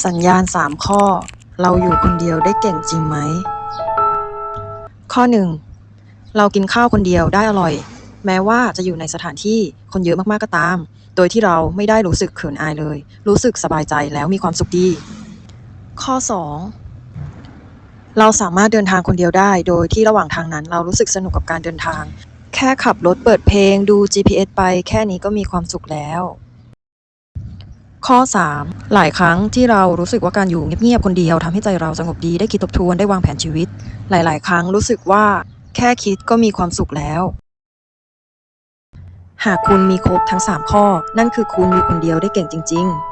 สัญญาณ3ข้อเราอยู่คนเดียวได้เก่งจริงไหมข้อ1เรากินข้าวคนเดียวได้อร่อยแม้ว่าจะอยู่ในสถานที่คนเยอะมากๆก็ตามโดยที่เราไม่ได้รู้สึกเขินอายเลยรู้สึกสบายใจแล้วมีความสุขดีข้อ2เราสามารถเดินทางคนเดียวได้โดยที่ระหว่างทางนั้นเรารู้สึกสนุกกับการเดินทางแค่ขับรถเปิดเพลงดู GPS ไปแค่นี้ก็มีความสุขแล้วข้อ3หลายครั้งที่เรารู้สึกว่าการอยู่เงียบๆคนเดียวทำให้ใจเราสงบดีได้คิดทบทวนได้วางแผนชีวิตหลายๆครั้งรู้สึกว่าแค่คิดก็มีความสุขแล้วหากคุณมีครบทั้ง3ข้อนั่นคือคุณอยู่คนเดียวได้เก่งจริงๆ